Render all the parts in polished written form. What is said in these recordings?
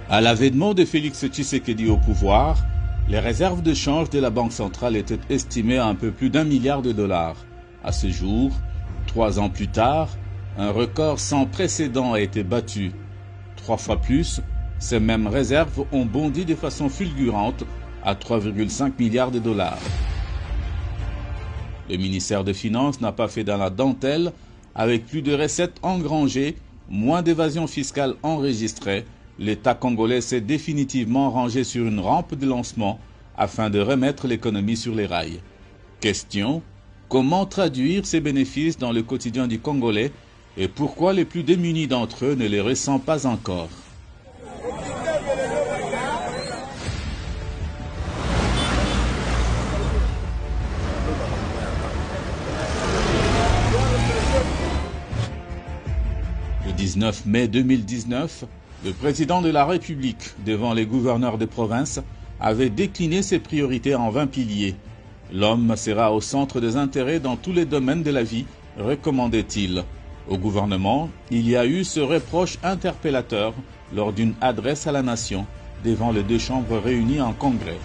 À l'avènement de Félix Tshisekedi au pouvoir, les réserves de change de la Banque centrale étaient estimées à un peu plus d'1 milliard de dollars. À ce jour, 3 ans plus tard, un record sans précédent a été battu. 3 fois plus, ces mêmes réserves ont bondi de façon fulgurante à 3,5 milliards de dollars. Le ministère des Finances n'a pas fait dans la dentelle, avec plus de recettes engrangées, moins d'évasion fiscale enregistrée. L'État congolais s'est définitivement rangé sur une rampe de lancement afin de remettre l'économie sur les rails. Question: comment traduire ces bénéfices dans le quotidien du Congolais et pourquoi les plus démunis d'entre eux ne les ressentent pas encore? Le 19 mai 2019, le président de la République, devant les gouverneurs de province, avait décliné ses priorités en 20 piliers. L'homme sera au centre des intérêts dans tous les domaines de la vie, recommandait-il. Au gouvernement, il y a eu ce reproche interpellateur lors d'une adresse à la nation devant les 2 chambres réunies en congrès.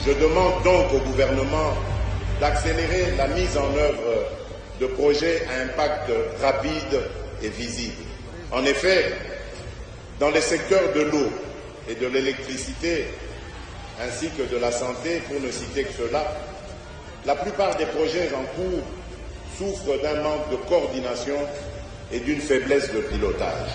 Je demande donc au gouvernement d'accélérer la mise en œuvre de projets à impact rapide et visible. En effet, dans les secteurs de l'eau et de l'électricité, ainsi que de la santé, pour ne citer que cela, la plupart des projets en cours souffrent d'un manque de coordination et d'une faiblesse de pilotage.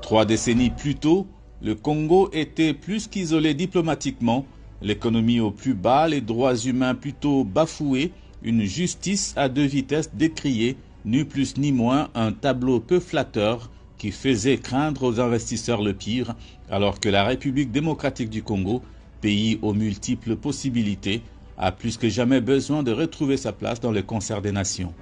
3 décennies plus tôt, le Congo était plus qu'isolé diplomatiquement, l'économie au plus bas, les droits humains plutôt bafoués, une justice à 2 vitesses décriée, ni plus ni moins un tableau peu flatteur qui faisait craindre aux investisseurs le pire, alors que la République démocratique du Congo, pays aux multiples possibilités, a plus que jamais besoin de retrouver sa place dans le concert des nations.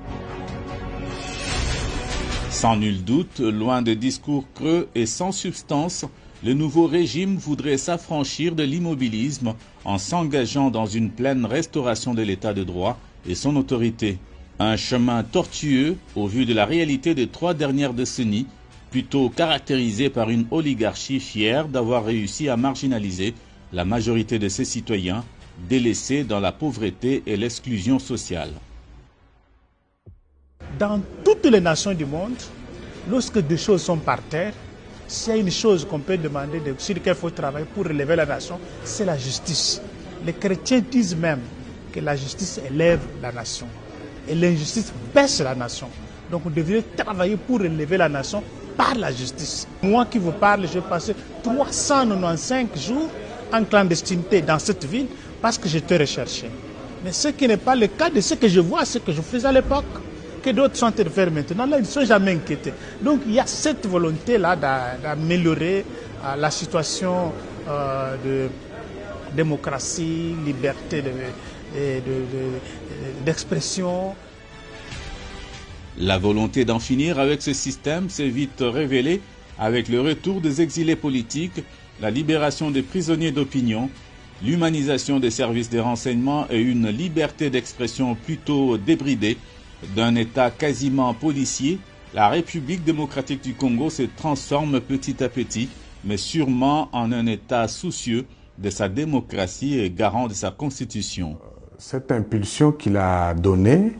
Sans nul doute, loin de discours creux et sans substance, le nouveau régime voudrait s'affranchir de l'immobilisme en s'engageant dans une pleine restauration de l'état de droit et son autorité. Un chemin tortueux au vu de la réalité des 3 dernières décennies, plutôt caractérisée par une oligarchie fière d'avoir réussi à marginaliser la majorité de ses citoyens, délaissés dans la pauvreté et l'exclusion sociale. Dans toutes les nations du monde, lorsque 2 choses sont par terre, s'il y a une chose qu'on peut demander, sur laquelle il faut travailler pour relever la nation, c'est la justice. Les chrétiens disent même que la justice élève la nation et l'injustice baisse la nation. Donc on devrait travailler pour relever la nation par la justice. Moi qui vous parle, j'ai passé 395 jours en clandestinité dans cette ville parce que j'étais recherché. Mais ce qui n'est pas le cas de ce que je vois, ce que je faisais à l'époque, que d'autres sont en train de faire maintenant. Là, ils ne sont jamais inquiétés. Donc il y a cette volonté-là d'améliorer la situation de démocratie, liberté d'expression. La volonté d'en finir avec ce système s'est vite révélée avec le retour des exilés politiques, la libération des prisonniers d'opinion, l'humanisation des services de renseignement et une liberté d'expression plutôt débridée. D'un État quasiment policier, la République démocratique du Congo se transforme petit à petit, mais sûrement en un État soucieux de sa démocratie et garant de sa constitution. Cette impulsion qu'il a donnée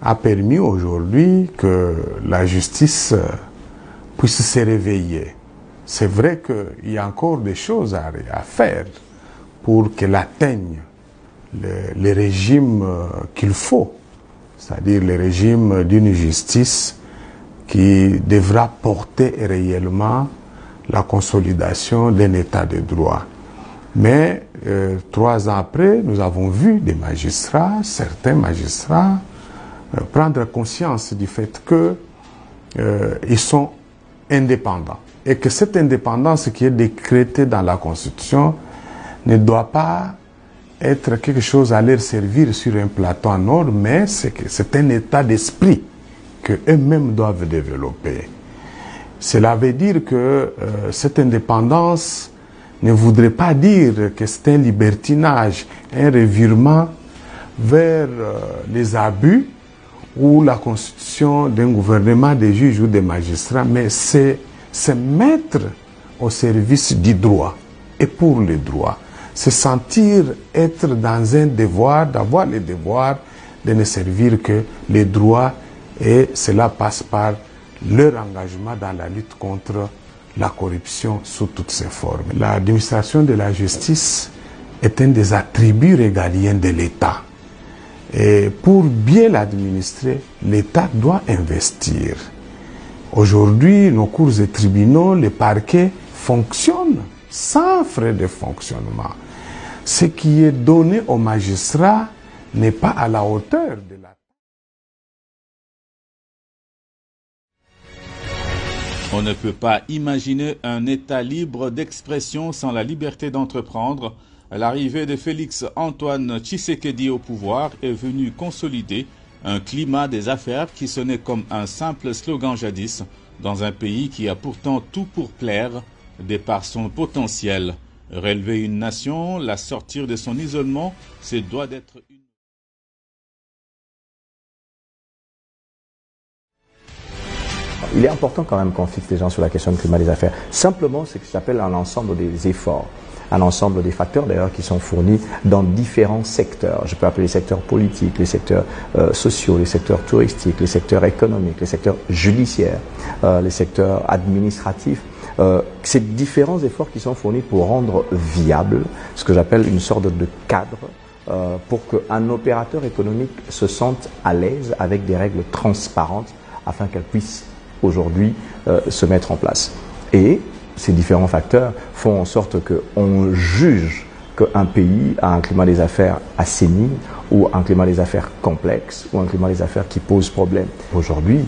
a permis aujourd'hui que la justice puisse se réveiller. C'est vrai qu'il y a encore des choses à faire pour qu'elle atteigne le régime qu'il faut, c'est-à-dire le régime d'une justice qui devra porter réellement la consolidation d'un état de droit. Mais 3 ans après, nous avons vu des magistrats, certains magistrats, prendre conscience du fait qu'ils sont indépendants et que cette indépendance qui est décrétée dans la Constitution ne doit pas être quelque chose à leur servir sur un plateau en or, mais c'est un état d'esprit qu'eux-mêmes doivent développer. Cela veut dire que cette indépendance ne voudrait pas dire que c'est un libertinage, un revirement vers les abus ou la constitution d'un gouvernement des juges ou des magistrats, mais c'est se mettre au service du droit et pour le droit. Se sentir être dans un devoir, d'avoir le devoir de ne servir que les droits, et cela passe par leur engagement dans la lutte contre la corruption sous toutes ses formes. L'administration de la justice est un des attributs régaliens de l'État. Et pour bien l'administrer, l'État doit investir. Aujourd'hui, nos cours et tribunaux, les parquets fonctionnent sans frais de fonctionnement. Ce qui est donné aux magistrats n'est pas à la hauteur de la... On ne peut pas imaginer un État libre d'expression sans la liberté d'entreprendre. L'arrivée de Félix Antoine Tshisekedi au pouvoir est venue consolider un climat des affaires qui sonnait comme un simple slogan jadis, dans un pays qui a pourtant tout pour plaire, de par son potentiel. Relever une nation, la sortir de son isolement, c'est doit d'être une... Il est important quand même qu'on fixe les gens sur la question du climat des affaires. Simplement, c'est ce qui s'appelle un ensemble des efforts, un ensemble des facteurs d'ailleurs qui sont fournis dans différents secteurs. Je peux appeler les secteurs politiques, les secteurs sociaux, les secteurs touristiques, les secteurs économiques, les secteurs judiciaires, les secteurs administratifs. C'est différents efforts qui sont fournis pour rendre viable ce que j'appelle une sorte de cadre pour qu'un opérateur économique se sente à l'aise avec des règles transparentes afin qu'elles puissent aujourd'hui se mettre en place. Et ces différents facteurs font en sorte qu'on juge qu'un pays a un climat des affaires assaini ou un climat des affaires complexe ou un climat des affaires qui pose problème. Aujourd'hui,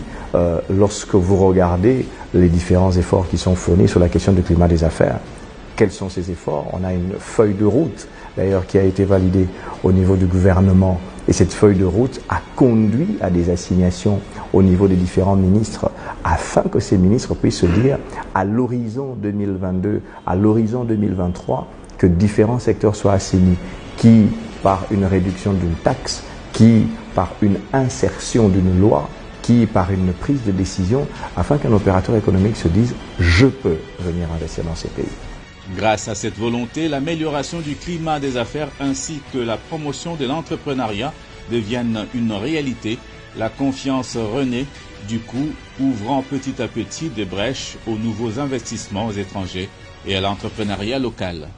lorsque vous regardez les différents efforts qui sont fournis sur la question du climat des affaires, quels sont ces efforts? On a une feuille de route d'ailleurs qui a été validée au niveau du gouvernement, et cette feuille de route a conduit à des assignations au niveau des différents ministres afin que ces ministres puissent se dire à l'horizon 2022, à l'horizon 2023, que différents secteurs soient assignés, qui par une réduction d'une taxe, qui par une insertion d'une loi, qui par une prise de décision, afin qu'un opérateur économique se dise « je peux venir investir dans ces pays ». Grâce à cette volonté, l'amélioration du climat des affaires ainsi que la promotion de l'entrepreneuriat deviennent une réalité. La confiance renaît, du coup, ouvrant petit à petit des brèches aux nouveaux investissements étrangers et à l'entrepreneuriat local.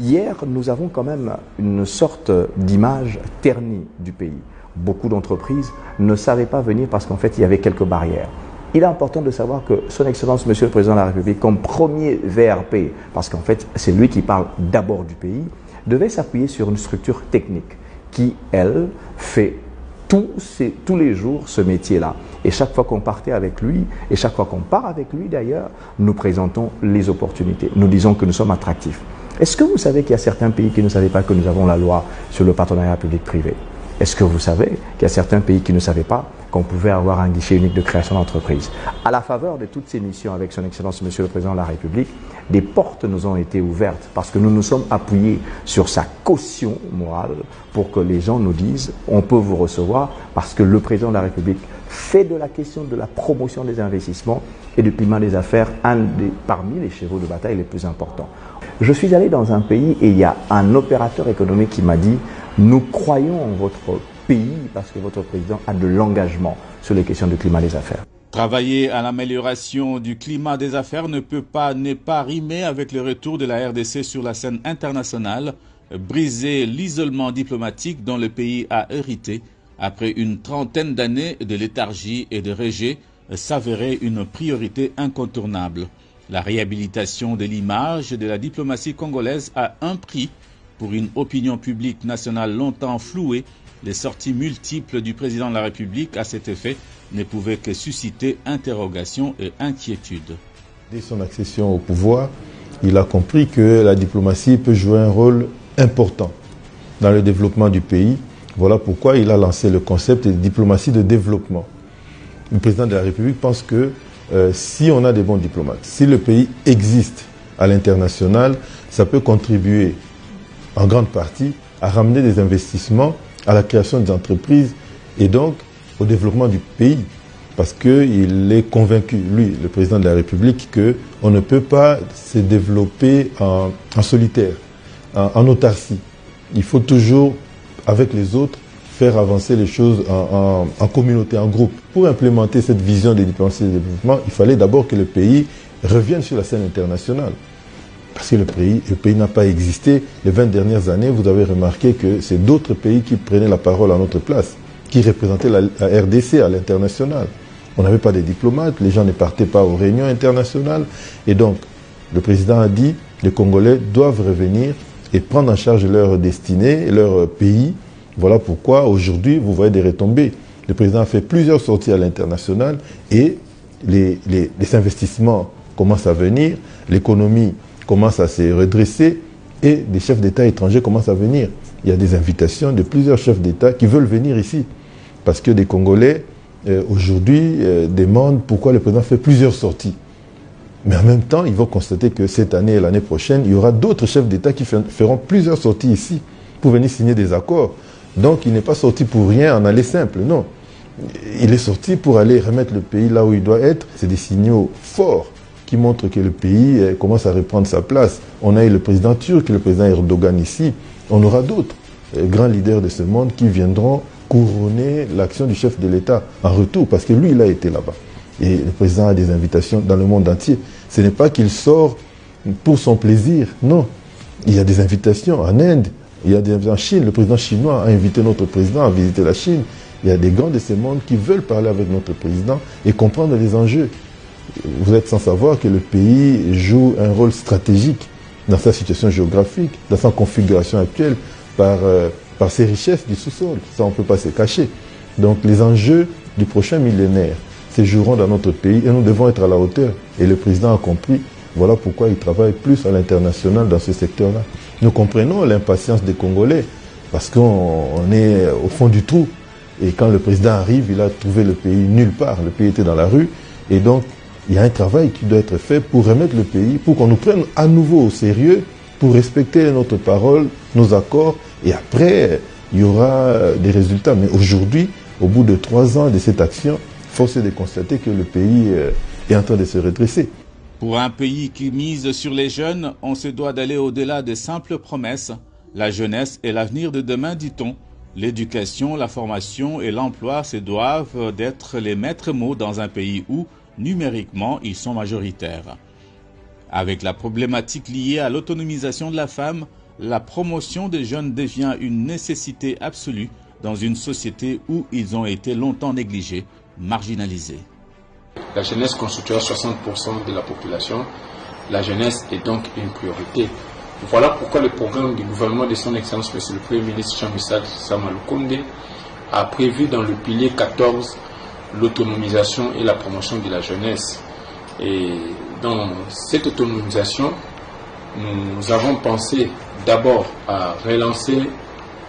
Hier, nous avons quand même une sorte d'image ternie du pays. Beaucoup d'entreprises ne savaient pas venir parce qu'en fait, il y avait quelques barrières. Il est important de savoir que Son Excellence Monsieur le Président de la République, comme premier VRP, parce qu'en fait c'est lui qui parle d'abord du pays, devait s'appuyer sur une structure technique qui, elle, fait tous les jours ce métier-là. Et chaque fois qu'on partait avec lui, et chaque fois qu'on part avec lui d'ailleurs, nous présentons les opportunités. Nous disons que nous sommes attractifs. Est-ce que vous savez qu'il y a certains pays qui ne savaient pas que nous avons la loi sur le partenariat public-privé? Est-ce que vous savez qu'il y a certains pays qui ne savaient pas qu'on pouvait avoir un guichet unique de création d'entreprise? À la faveur de toutes ces missions avec Son Excellence Monsieur le Président de la République, des portes nous ont été ouvertes parce que nous nous sommes appuyés sur sa caution morale pour que les gens nous disent « on peut vous recevoir » parce que le Président de la République fait de la question de la promotion des investissements et du climat des affaires parmi les chevaux de bataille les plus importants. Je suis allé dans un pays et il y a un opérateur économique qui m'a dit « nous croyons en votre pays parce que votre président a de l'engagement sur les questions du climat des affaires. » Travailler à l'amélioration du climat des affaires ne peut pas rimer avec le retour de la RDC sur la scène internationale, briser l'isolement diplomatique dont le pays a hérité après une trentaine d'années de léthargie et de rejet s'avérait une priorité incontournable. La réhabilitation de l'image de la diplomatie congolaise a un prix. Pour une opinion publique nationale longtemps flouée, les sorties multiples du président de la République à cet effet ne pouvaient que susciter interrogations et inquiétudes. Dès son accession au pouvoir, il a compris que la diplomatie peut jouer un rôle important dans le développement du pays. Voilà pourquoi il a lancé le concept de diplomatie de développement. Le président de la République pense que si on a des bons diplomates, si le pays existe à l'international, ça peut contribuer en grande partie à ramener des investissements, à la création des entreprises et donc au développement du pays. Parce qu'il est convaincu, lui, le président de la République, qu'on ne peut pas se développer en solitaire, en autarcie. Il faut toujours, avec les autres, faire avancer les choses en communauté, en groupe. Pour implémenter cette vision des diplomaties de développement, il fallait d'abord que le pays revienne sur la scène internationale. Parce que le pays n'a pas existé. Les 20 dernières années, vous avez remarqué que c'est d'autres pays qui prenaient la parole à notre place, qui représentaient la RDC à l'international. On n'avait pas de diplomates, les gens ne partaient pas aux réunions internationales. Et donc, le président a dit, les Congolais doivent revenir et prendre en charge leur destinée, leur pays. Voilà pourquoi, aujourd'hui, vous voyez des retombées. Le président a fait plusieurs sorties à l'international et les investissements commencent à venir, l'économie commence à se redresser et des chefs d'État étrangers commencent à venir. Il y a des invitations de plusieurs chefs d'État qui veulent venir ici. Parce que des Congolais, aujourd'hui, demandent pourquoi le président fait plusieurs sorties. Mais en même temps, ils vont constater que cette année et l'année prochaine, il y aura d'autres chefs d'État qui feront plusieurs sorties ici pour venir signer des accords. Donc, il n'est pas sorti pour rien en aller simple, non. Il est sorti pour aller remettre le pays là où il doit être. C'est des signaux forts qui montrent que le pays commence à reprendre sa place. On a eu le président turc et le président Erdogan ici. On aura d'autres grands leaders de ce monde qui viendront couronner l'action du chef de l'État en retour, parce que lui, il a été là-bas. Et le président a des invitations dans le monde entier. Ce n'est pas qu'il sort pour son plaisir, non. Il y a des invitations en Inde, il y a des invitations en Chine. Le président chinois a invité notre président à visiter la Chine. Il y a des grands de ce monde qui veulent parler avec notre président et comprendre les enjeux. Vous êtes sans savoir que le pays joue un rôle stratégique dans sa situation géographique, dans sa configuration actuelle, par ses richesses du sous-sol. Ça, on ne peut pas se cacher. Donc, les enjeux du prochain millénaire se joueront dans notre pays et nous devons être à la hauteur. Et le président a compris, voilà pourquoi il travaille plus à l'international dans ce secteur-là. Nous comprenons l'impatience des Congolais parce qu'on est au fond du trou. Et quand le président arrive, il a trouvé le pays nulle part. Le pays était dans la rue. Et donc, il y a un travail qui doit être fait pour remettre le pays, pour qu'on nous prenne à nouveau au sérieux, pour respecter notre parole, nos accords. Et après, il y aura des résultats. Mais aujourd'hui, au bout de 3 ans de cette action, force est de constater que le pays est en train de se redresser. Pour un pays qui mise sur les jeunes, on se doit d'aller au-delà des simples promesses. La jeunesse est l'avenir de demain, dit-on. L'éducation, la formation et l'emploi se doivent d'être les maîtres mots dans un pays où, numériquement, ils sont majoritaires. Avec la problématique liée à l'autonomisation de la femme, la promotion des jeunes devient une nécessité absolue dans une société où ils ont été longtemps négligés, marginalisés. La jeunesse constituera 60% de la population. La jeunesse est donc une priorité. Voilà pourquoi le programme du gouvernement de son Excellence Monsieur le Premier ministre Jean-Michel Sama Lukonde a prévu dans le pilier 14 l'autonomisation et la promotion de la jeunesse. Et dans cette autonomisation, nous avons pensé d'abord à relancer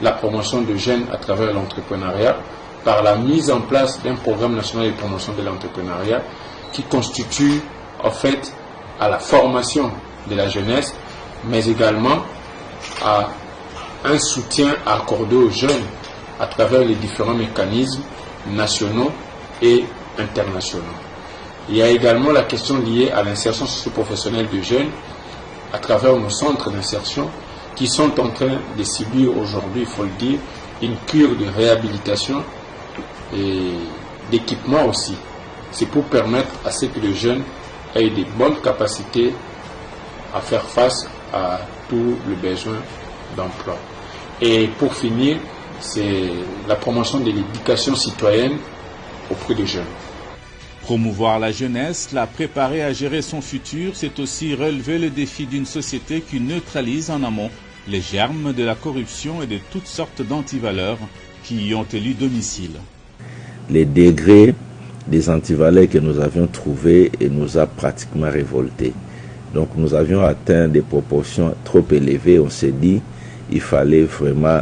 la promotion de jeunes à travers l'entrepreneuriat par la mise en place d'un programme national de promotion de l'entrepreneuriat qui constitue en fait à la formation de la jeunesse, mais également à un soutien accordé aux jeunes à travers les différents mécanismes nationaux et internationaux. Il y a également la question liée à l'insertion socio-professionnelle de jeunes à travers nos centres d'insertion qui sont en train de subir aujourd'hui, il faut le dire, une cure de réhabilitation et d'équipement aussi. C'est pour permettre à ce que les jeunes aient des bonnes capacités à faire face à tout le besoin d'emploi. Et pour finir, c'est la promotion de l'éducation citoyenne auprès des jeunes. Promouvoir la jeunesse, la préparer à gérer son futur, c'est aussi relever le défi d'une société qui neutralise en amont les germes de la corruption et de toutes sortes d'antivaleurs qui y ont élu domicile. Les degrés des antivaleurs que nous avions trouvés et nous a pratiquement révoltés. Donc nous avions atteint des proportions trop élevées. On s'est dit il fallait vraiment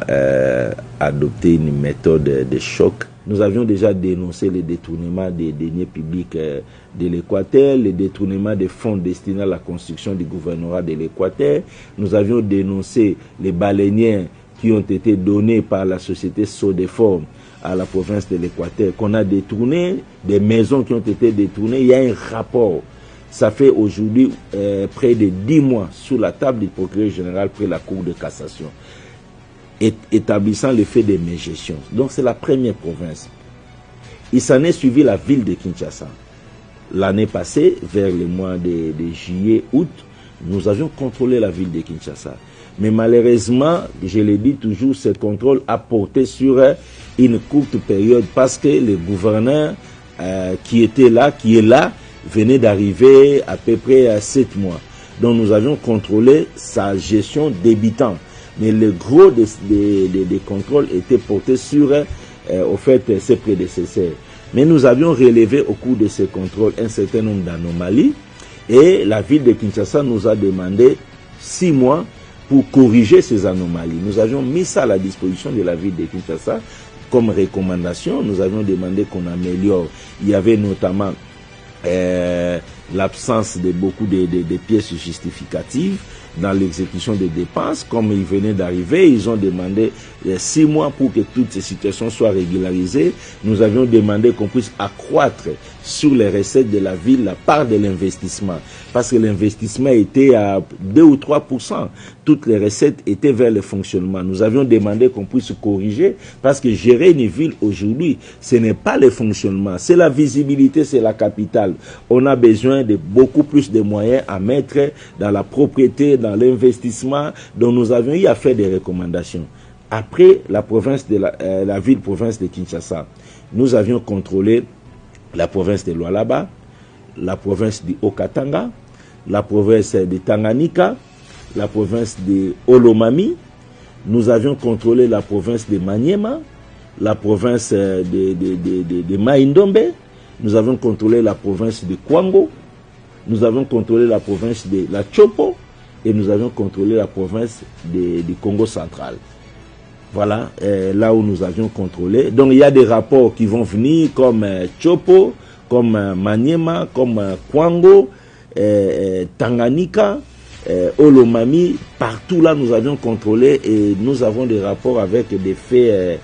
adopter une méthode de choc. Nous avions déjà dénoncé les détournements des deniers publics de l'Équateur, les détournements des fonds destinés à la construction du gouvernorat de l'Équateur. Nous avions dénoncé les baleinières qui ont été donnés par la société Sodeform à la province de l'Équateur, qu'on a détourné, des maisons qui ont été détournées. Il y a un rapport. Ça fait aujourd'hui près de 10 mois sous la table du procureur général près la Cour de cassation, établissant le fait de mégestion. Donc c'est la première province. Il s'en est suivi la ville de Kinshasa. L'année passée, vers le mois de juillet, août, nous avions contrôlé la ville de Kinshasa. Mais malheureusement, je l'ai dit toujours, ce contrôle a porté sur une courte période parce que le gouverneur qui est là, venait d'arriver à peu près à 7 mois. Donc nous avions contrôlé sa gestion débutant. Mais le gros des contrôles était porté sur, au fait, ses prédécesseurs. Mais nous avions relevé au cours de ces contrôles un certain nombre d'anomalies et la ville de Kinshasa nous a demandé 6 mois pour corriger ces anomalies. Nous avions mis ça à la disposition de la ville de Kinshasa comme recommandation. Nous avions demandé qu'on améliore. Il y avait notamment l'absence de beaucoup de pièces justificatives dans l'exécution des dépenses. Comme ils venaient d'arriver, ils ont demandé 6 mois pour que toutes ces situations soient régularisées. Nous avions demandé qu'on puisse accroître sur les recettes de la ville la part de l'investissement, parce que l'investissement était à 2 ou 3%. Toutes les recettes étaient vers le fonctionnement. Nous avions demandé qu'on puisse corriger, parce que gérer une ville aujourd'hui, ce n'est pas le fonctionnement, c'est la visibilité, c'est la capitale. On a besoin de beaucoup plus de moyens à mettre dans la propriété, dans l'investissement, dont nous avions eu à faire des recommandations. Après la province de la ville-province de Kinshasa, nous avions contrôlé la province de Lualaba, la province de Haut-Katanga, la province de Tanganyika, la province de Olomami. Nous avions contrôlé la province de Maniema, la province de Maïndombe. Nous avons contrôlé la province de Kwango. Nous avons contrôlé la province de la Chopo. Et nous avions contrôlé la province du Congo central. Voilà, là où nous avions contrôlé. Donc il y a des rapports qui vont venir comme Chopo, comme Maniema, comme Kwango, Tanganyika, Olomami. Partout là nous avions contrôlé et nous avons des rapports avec des faits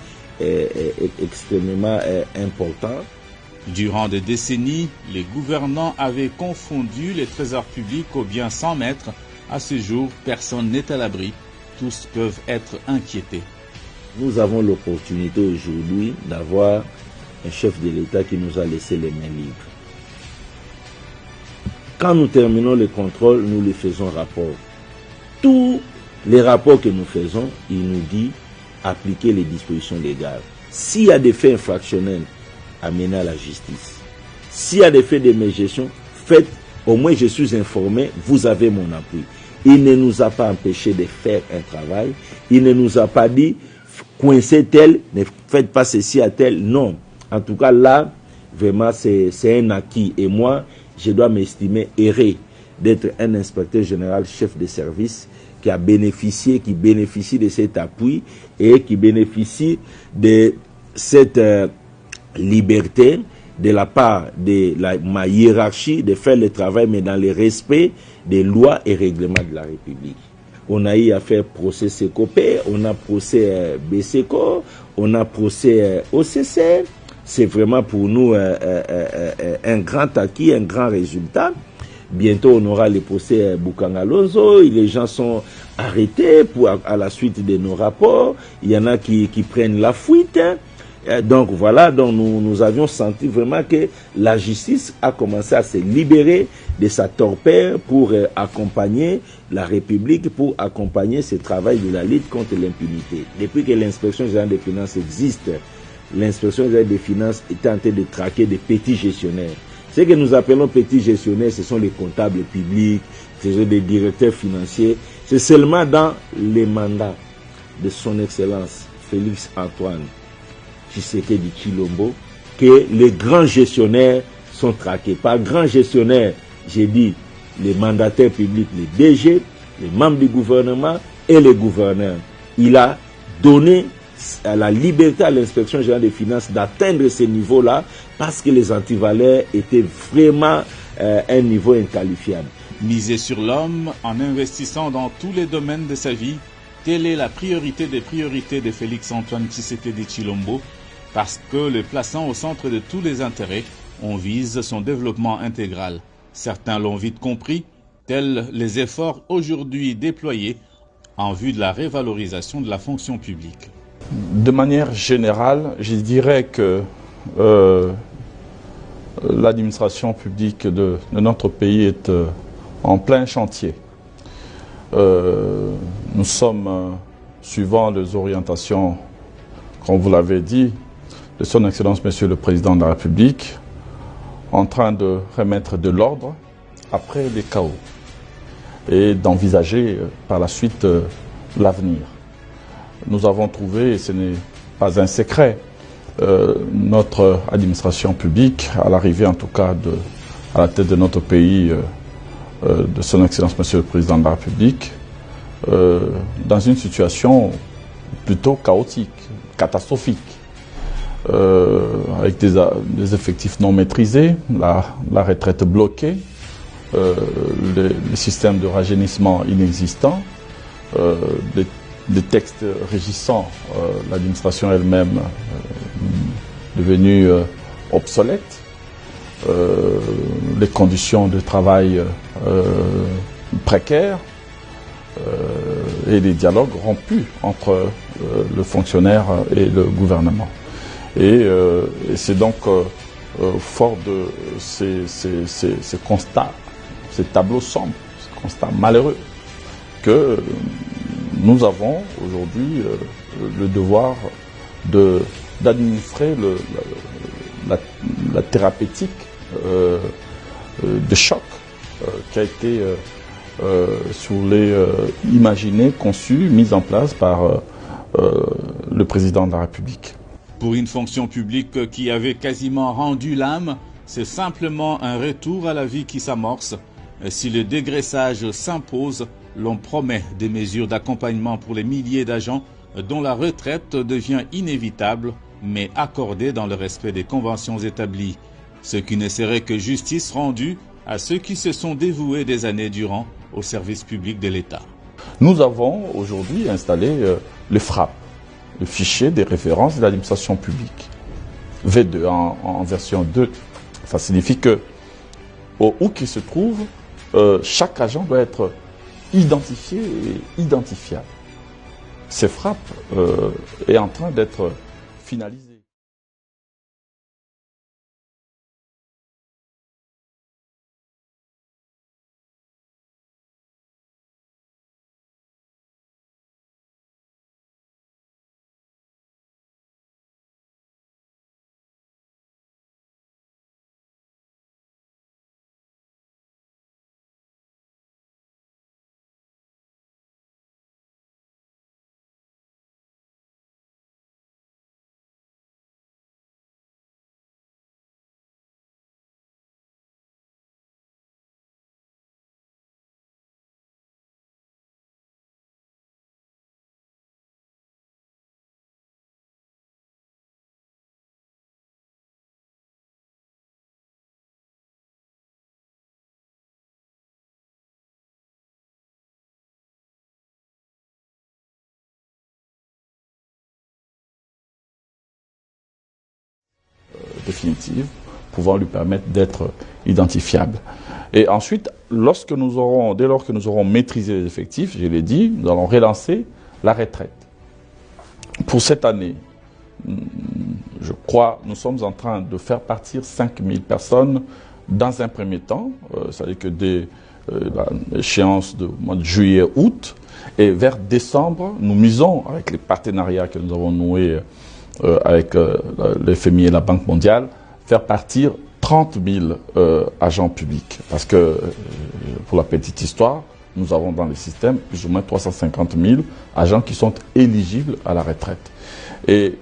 extrêmement importants. Durant des décennies, les gouvernants avaient confondu les trésors publics aux biens sans maître. À ce jour, personne n'est à l'abri. Tous peuvent être inquiétés. Nous avons l'opportunité aujourd'hui d'avoir un chef de l'État qui nous a laissé les mains libres. Quand nous terminons le contrôle, nous lui faisons rapport. Tous les rapports que nous faisons, il nous dit appliquer les dispositions légales. S'il y a des faits infractionnels, amenez à la justice. S'il y a des faits de mégestion, faites, au moins je suis informé, vous avez mon appui. Il ne nous a pas empêché de faire un travail. Il ne nous a pas dit coincez tel, ne faites pas ceci à tel. Non. En tout cas, là, vraiment, c'est un acquis. Et moi, je dois m'estimer erré d'être un inspecteur général chef de service qui bénéficie de cet appui et qui bénéficie de cette liberté de la part de ma hiérarchie de faire le travail, mais dans le respect des lois et règlements de la République. On a eu à faire procès CECOP, on a procès BCECO, on a procès OCC. C'est vraiment pour nous un grand acquis, un grand résultat. Bientôt, on aura le procès Boukangalonzo. Les gens sont arrêtés à la suite de nos rapports. Il y en a qui prennent la fuite. Donc voilà, donc nous avions senti vraiment que la justice a commencé à se libérer de sa torpeur pour accompagner la République, pour accompagner ce travail de la lutte contre l'impunité. Depuis que l'inspection générale des finances existe, l'inspection générale des finances est en train de traquer des petits gestionnaires. Ce que nous appelons petits gestionnaires, ce sont les comptables publics, ce sont des directeurs financiers. C'est seulement dans les mandats de son Excellence Félix Antoine Tshisekedi Tshilombo que les grands gestionnaires sont traqués. Par grands gestionnaires, j'ai dit les mandataires publics, les DG, les membres du gouvernement et les gouverneurs. Il a donné la liberté à l'inspection générale des finances d'atteindre ce niveau-là parce que les antivaleurs étaient vraiment un niveau inqualifiable. Miser sur l'homme en investissant dans tous les domaines de sa vie, Telle est la priorité des priorités de Félix-Antoine Tshisekedi Tshilombo, parce que le plaçant au centre de tous les intérêts, on vise son développement intégral. Certains l'ont vite compris, tels les efforts aujourd'hui déployés en vue de la révalorisation de la fonction publique. De manière générale, je dirais que l'administration publique de notre pays est en plein chantier. Nous sommes, suivant les orientations, comme vous l'avez dit, de son Excellence Monsieur le Président de la République, en train de remettre de l'ordre après les chaos et d'envisager par la suite l'avenir. Nous avons trouvé, et ce n'est pas un secret, notre administration publique, à l'arrivée en tout cas à la tête de notre pays, de son Excellence Monsieur le Président de la République, dans une situation plutôt chaotique, catastrophique, avec des effectifs non maîtrisés, la retraite bloquée, les systèmes de rajeunissement inexistants, des textes régissant l'administration elle-même devenue obsolète, les conditions de travail précaires et les dialogues rompus entre le fonctionnaire et le gouvernement. Et c'est donc fort de ces constats, ces tableaux sombres, ces constats malheureux, que nous avons aujourd'hui le devoir d'administrer la thérapeutique de choc qui a été imaginée, conçue, mise en place par le président de la République. Pour une fonction publique qui avait quasiment rendu l'âme, c'est simplement un retour à la vie qui s'amorce. Si le dégraissage s'impose, l'on promet des mesures d'accompagnement pour les milliers d'agents dont la retraite devient inévitable, mais accordée dans le respect des conventions établies. Ce qui ne serait que justice rendue à ceux qui se sont dévoués des années durant au service public de l'État. Nous avons aujourd'hui installé le FRAP, le fichier des références de l'administration publique. V2 en version 2. Ça signifie que, où qu'il se trouve, chaque agent doit être identifié et identifiable. Ce FRAP est en train d'être finalisé. Définitive, pouvant lui permettre d'être identifiable. Et ensuite, dès lors que nous aurons maîtrisé les effectifs, je l'ai dit, nous allons relancer la retraite. Pour cette année, je crois, nous sommes en train de faire partir 5000 personnes dans un premier temps, c'est-à-dire que dès l'échéance du mois de juillet-août, et vers décembre, nous misons avec les partenariats que nous avons noués avec le FMI et la Banque mondiale, faire partir 30 000 agents publics. Parce que, pour la petite histoire, nous avons dans le système plus ou moins 350 000 agents qui sont éligibles à la retraite. Et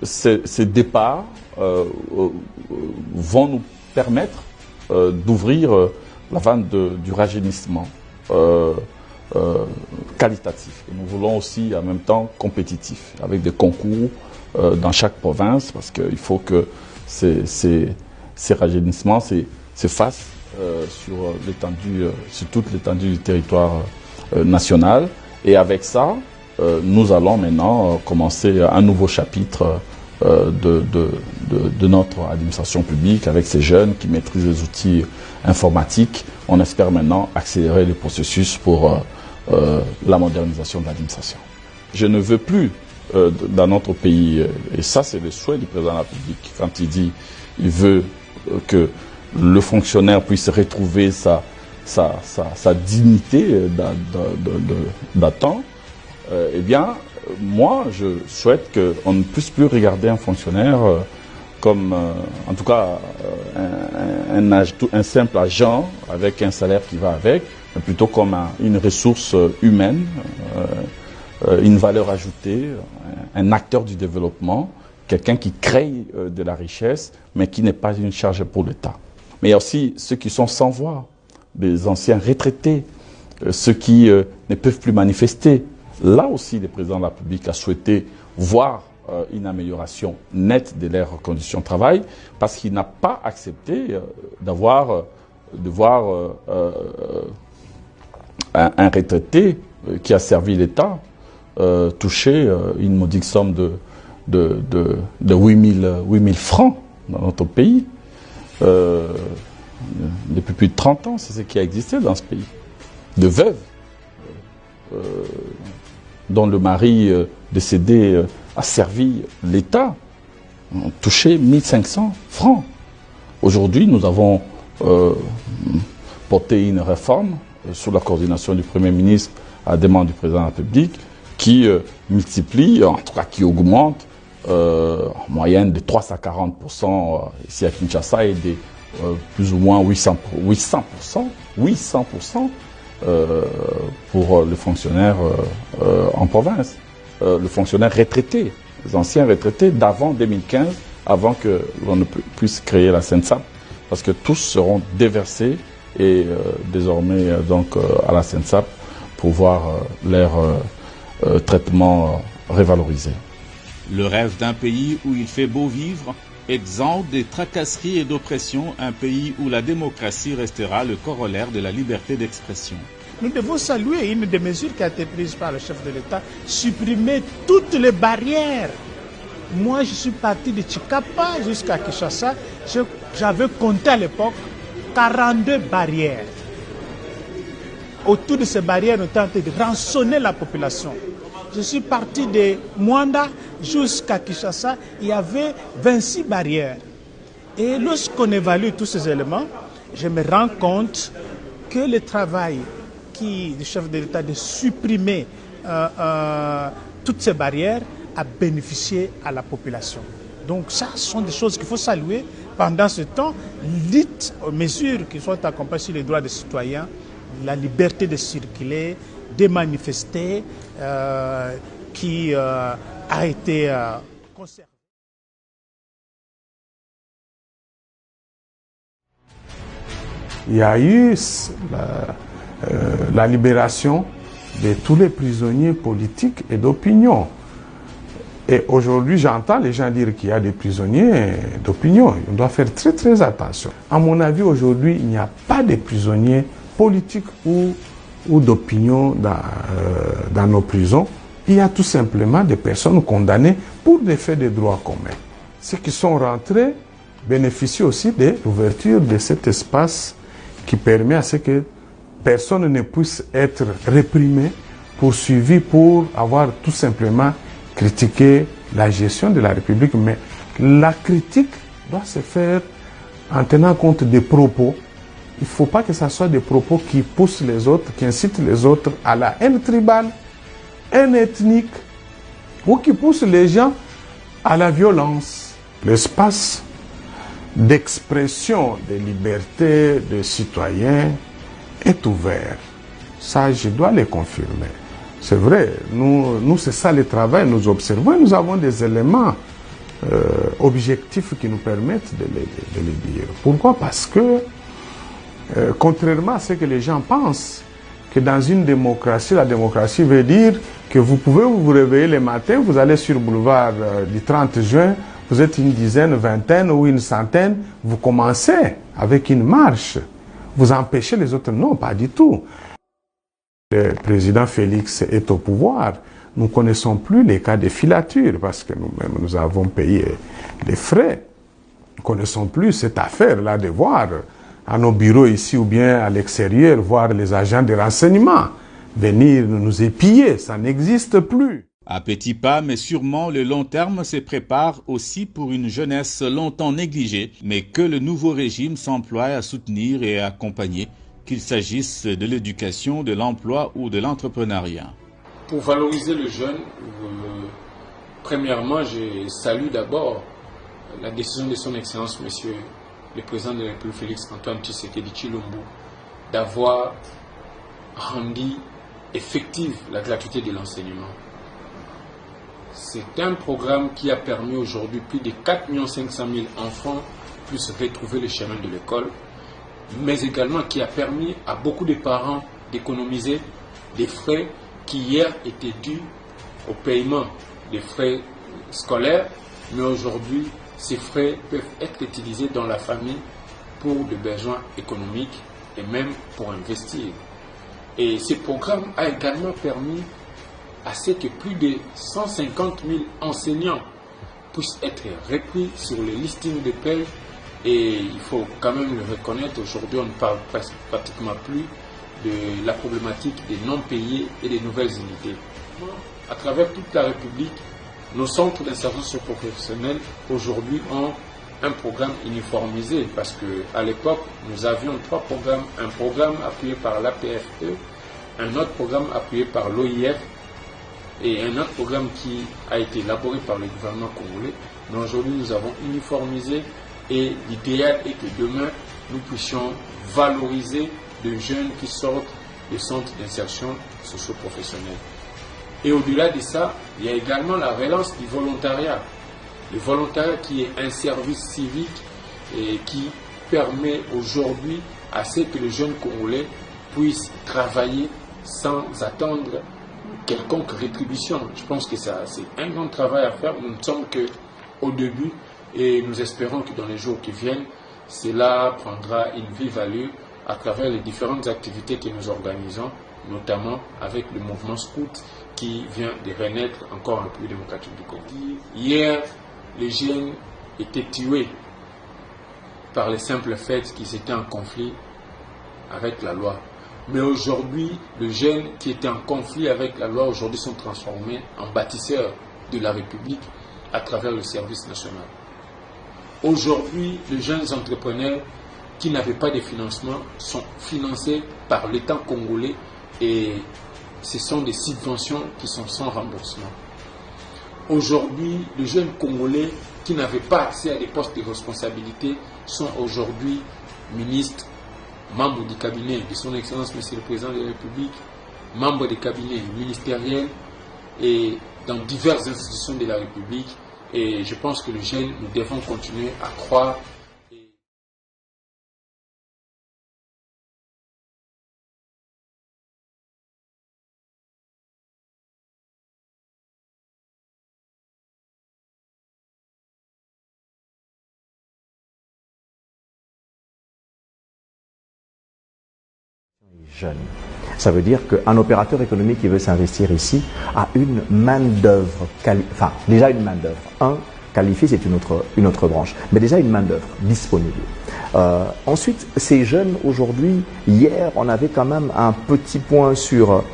ces départs vont nous permettre d'ouvrir la vanne du rajeunissement qualitatif. Et nous voulons aussi en même temps compétitif, avec des concours dans chaque province, parce qu'il faut que ces rajeunissements se fassent sur toute l'étendue du territoire national. Et avec ça, nous allons maintenant commencer un nouveau chapitre de notre administration publique avec ces jeunes qui maîtrisent les outils informatiques. On espère maintenant accélérer le processus pour la modernisation de l'administration. Je ne veux plus dans notre pays, et ça c'est le souhait du président de la République, quand il dit qu'il veut que le fonctionnaire puisse retrouver sa dignité d'attente, eh bien, moi, je souhaite qu'on ne puisse plus regarder un fonctionnaire comme, en tout cas, un simple agent avec un salaire qui va avec, mais plutôt comme une ressource humaine, une valeur ajoutée, un acteur du développement, quelqu'un qui crée de la richesse, mais qui n'est pas une charge pour l'État. Mais il y a aussi ceux qui sont sans voix, des anciens retraités, ceux qui ne peuvent plus manifester. Là aussi, le président de la République a souhaité voir une amélioration nette de leurs conditions de travail parce qu'il n'a pas accepté de voir un retraité qui a servi l'État toucher une modique somme de 8 000 francs dans notre pays. Depuis plus de 30 ans, c'est ce qui a existé dans ce pays. De veuves dont le mari décédé a servi l'État, ont touché 1 500 francs. Aujourd'hui, nous avons porté une réforme sous la coordination du Premier ministre à la demande du Président de la République qui multiplie, en tout cas qui augmente en moyenne de 340% ici à Kinshasa et de plus ou moins 800% pour les fonctionnaires en province, les fonctionnaires retraités, les anciens retraités d'avant 2015, avant que l'on ne puisse créer la SENSAP, parce que tous seront déversés et désormais donc à la SENSAP pour voir leur traitement révalorisé. Le rêve d'un pays où il fait beau vivre, exempt des tracasseries et d'oppression, un pays où la démocratie restera le corollaire de la liberté d'expression. Nous devons saluer une des mesures qui a été prise par le chef de l'État, supprimer toutes les barrières. Moi, je suis parti de Tchikapa jusqu'à Kinshasa. J'avais compté à l'époque 42 barrières. Autour de ces barrières, on tentait de rançonner la population. Je suis parti de Mwanda jusqu'à Kinshasa, il y avait 26 barrières. Et lorsqu'on évalue tous ces éléments, je me rends compte que le travail du chef de l'État de supprimer toutes ces barrières a bénéficié à la population. Donc ça, ce sont des choses qu'il faut saluer. Pendant ce temps, lutte aux mesures qui sont accompagnées sur les droits des citoyens, la liberté de circuler, de manifester, qui a été conservée. Il y a eu la libération de tous les prisonniers politiques et d'opinion. Et aujourd'hui, j'entends les gens dire qu'il y a des prisonniers d'opinion. On doit faire très très attention. À mon avis, aujourd'hui, il n'y a pas de prisonniers politiques ou d'opinion dans nos prisons. Il y a tout simplement des personnes condamnées pour des faits de droit commun. Ceux qui sont rentrés bénéficient aussi de l'ouverture de cet espace qui permet à ce que personne ne puisse être réprimé, poursuivi pour avoir tout simplement critiqué la gestion de la République. Mais la critique doit se faire en tenant compte des propos. Il ne faut pas que ce soit des propos qui poussent les autres, qui incitent les autres à la haine tribale, haine ethnique, ou qui poussent les gens à la violence. L'espace d'expression des libertés des citoyens est ouvert. Ça, je dois le confirmer. C'est vrai, nous c'est ça le travail, nous observons et nous avons des éléments objectifs qui nous permettent de le dire. Pourquoi? Parce que, contrairement à ce que les gens pensent, que dans une démocratie, la démocratie veut dire que vous pouvez vous réveiller le matin, vous allez sur le boulevard du 30 juin, vous êtes une dizaine, vingtaine ou une centaine, vous commencez avec une marche, vous empêchez les autres. Non, pas du tout. Le président Félix est au pouvoir. nous ne connaissons plus les cas de filature parce que nous-mêmes, nous avons payé des frais. Nous ne connaissons plus cette affaire-là de voir à nos bureaux ici ou bien à l'extérieur, voir les agents de renseignement venir nous épier. Ça n'existe plus. À petits pas, mais sûrement, le long terme se prépare aussi pour une jeunesse longtemps négligée, mais que le nouveau régime s'emploie à soutenir et à accompagner, qu'il s'agisse de l'éducation, de l'emploi ou de l'entrepreneuriat. Pour valoriser le jeune, premièrement, je salue d'abord la décision de son Excellence, Monsieur le Président de la République, Félix Antoine Tshisekedi Tshilombo, d'avoir rendu effective la gratuité de l'enseignement. C'est un programme qui a permis aujourd'hui plus de 4 500 000 enfants puissent retrouver le chemin de l'école, mais également qui a permis à beaucoup de parents d'économiser des frais qui hier étaient dus au paiement des frais scolaires, mais aujourd'hui, ces frais peuvent être utilisés dans la famille pour des besoins économiques et même pour investir. Et ce programme a également permis à ce que plus de 150 000 enseignants puissent être repris sur les listings de paie. Et il faut quand même le reconnaître, aujourd'hui on ne parle pratiquement plus de la problématique des non-payés et des nouvelles unités. À travers toute la République, nos centres d'insertion socio-professionnelle aujourd'hui ont un programme uniformisé parce qu'à l'époque, nous avions 3 programmes. Un programme appuyé par l'APFE, un autre programme appuyé par l'OIF et un autre programme qui a été élaboré par le gouvernement congolais. Mais aujourd'hui, nous avons uniformisé et l'idéal est que demain, nous puissions valoriser les jeunes qui sortent des centres d'insertion socio-professionnelle. Et au-delà de ça, il y a également la relance du volontariat. Le volontariat qui est un service civique et qui permet aujourd'hui à ce que les jeunes Congolais puissent travailler sans attendre quelconque rétribution. Je pense que c'est un grand travail à faire. Nous ne sommes qu'au début et nous espérons que dans les jours qui viennent, cela prendra une vive allure à travers les différentes activités que nous organisons, notamment avec le mouvement Scout qui vient de renaître encore en République démocratique du Congo. Hier, les jeunes étaient tués par le simple fait qu'ils étaient en conflit avec la loi. Mais aujourd'hui, les jeunes qui étaient en conflit avec la loi aujourd'hui sont transformés en bâtisseurs de la République à travers le service national. Aujourd'hui, les jeunes entrepreneurs qui n'avaient pas de financement sont financés par l'État congolais et ce sont des subventions qui sont sans remboursement. Aujourd'hui, les jeunes Congolais qui n'avaient pas accès à des postes de responsabilité sont aujourd'hui ministres, membres du cabinet de son Excellence Monsieur le Président de la République, membres des cabinets ministériels et dans diverses institutions de la République. Et je pense que les jeunes, nous devons continuer à croire. Jeune. Ça veut dire qu'un opérateur économique qui veut s'investir ici a une main-d'œuvre, déjà une main-d'œuvre. Qualifié, c'est une autre branche, mais déjà une main-d'œuvre disponible. Ensuite, ces jeunes aujourd'hui, hier, on avait quand même un petit point sur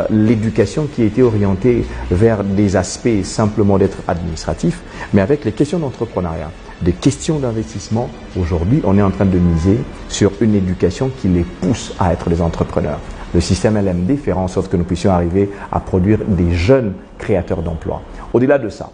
l'éducation qui était orientée vers des aspects simplement d'être administratif, mais avec les questions d'entrepreneuriat, des questions d'investissement. Aujourd'hui, on est en train de miser sur une éducation qui les pousse à être des entrepreneurs. Le système LMD fera en sorte que nous puissions arriver à produire des jeunes créateurs d'emplois. Au-delà de ça,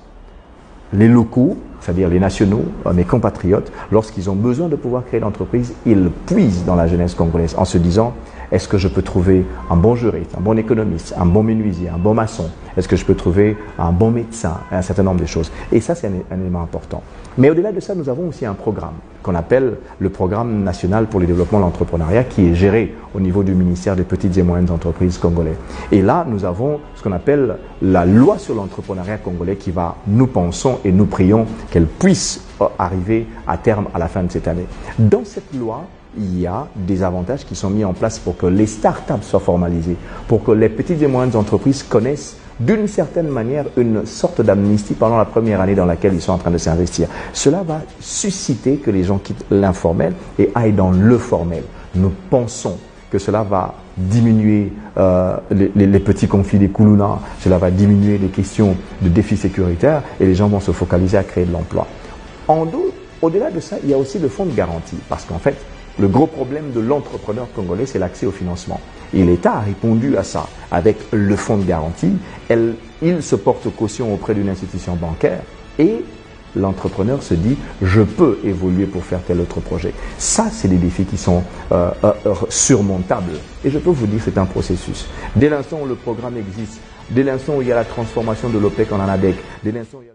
les locaux, c'est-à-dire les nationaux, mes compatriotes, lorsqu'ils ont besoin de pouvoir créer l'entreprise, ils puisent dans la jeunesse congolaise en se disant: est-ce que je peux trouver un bon juriste, un bon économiste, un bon menuisier, un bon maçon? Est-ce que je peux trouver un bon médecin? Un certain nombre de choses. Et ça, c'est un élément important. Mais au-delà de ça, nous avons aussi un programme qu'on appelle le Programme national pour le développement de l'entrepreneuriat qui est géré au niveau du ministère des petites et moyennes entreprises congolais. Et là, nous avons ce qu'on appelle la loi sur l'entrepreneuriat congolais qui va, nous pensons et nous prions qu'elle puisse arriver à terme à la fin de cette année. Dans cette loi, il y a des avantages qui sont mis en place pour que les startups soient formalisées, pour que les petites et moyennes entreprises connaissent d'une certaine manière une sorte d'amnistie pendant la première année dans laquelle ils sont en train de s'investir. Cela va susciter que les gens quittent l'informel et aillent dans le formel. Nous pensons que cela va diminuer les petits conflits des Koulouna, cela va diminuer les questions de défis sécuritaires et les gens vont se focaliser à créer de l'emploi. Au-delà de ça, il y a aussi le fonds de garantie, parce qu'en fait, le gros problème de l'entrepreneur congolais, c'est l'accès au financement. Et l'État a répondu à ça avec le fonds de garantie. Il se porte caution auprès d'une institution bancaire et l'entrepreneur se dit « je peux évoluer pour faire tel autre projet ». Ça, c'est des défis qui sont surmontables. Et je peux vous dire que c'est un processus. Dès l'instant où le programme existe, dès l'instant où il y a la transformation de l'OPEC en ANADEC, dès l'instant où il y a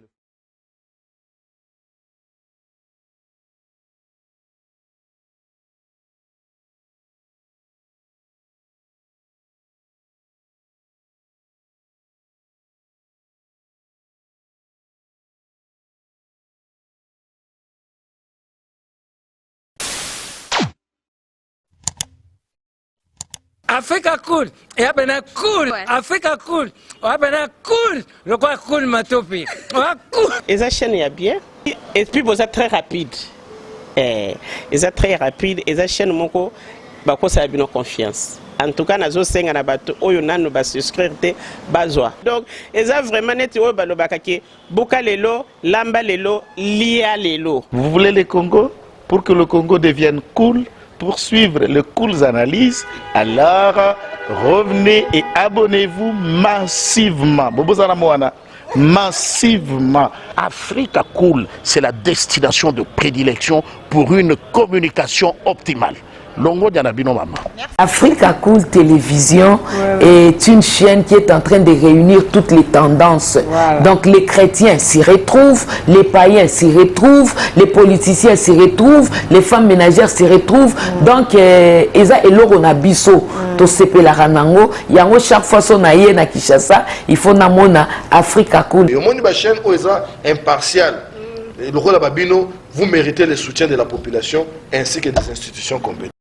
Africa cool, et abena cool, ouais. Africa cool, abena cool, le quoi cool matopi, cool. Et ça chaîne est bien, et puis vous êtes très rapide, et ça très rapide, et ça chaîne mon co, bah quoi ça a bien confiance. En tout cas, nazo senga na bato oyo nanu ba souscrire te bazwa. Donc, et ça vraiment net oyo ba lobakaki, boka lelo, lamba lelo, lia lelo. Vous voulez le Congo pour que le Congo devienne cool? Pour suivre les cooles analyses, alors revenez et abonnez-vous massivement. Massivement. Africa Cool, c'est la destination de prédilection pour une communication optimale. Longo Dianabino Mama. Africa Cool Télévision est une chaîne qui est en train de réunir toutes les tendances. Voilà. Donc les chrétiens s'y retrouvent, les païens s'y retrouvent, les politiciens s'y retrouvent, les femmes ménagères s'y retrouvent. Donc Eza Eloro na biso to sepe la ranango, yango chaque fois son aïe na Kinshasa, il faut namona Africa Cool. Et au monde de la chaîne Oeza impartial. Le rôle de Babino, vous méritez le soutien de la population ainsi que des institutions compétentes.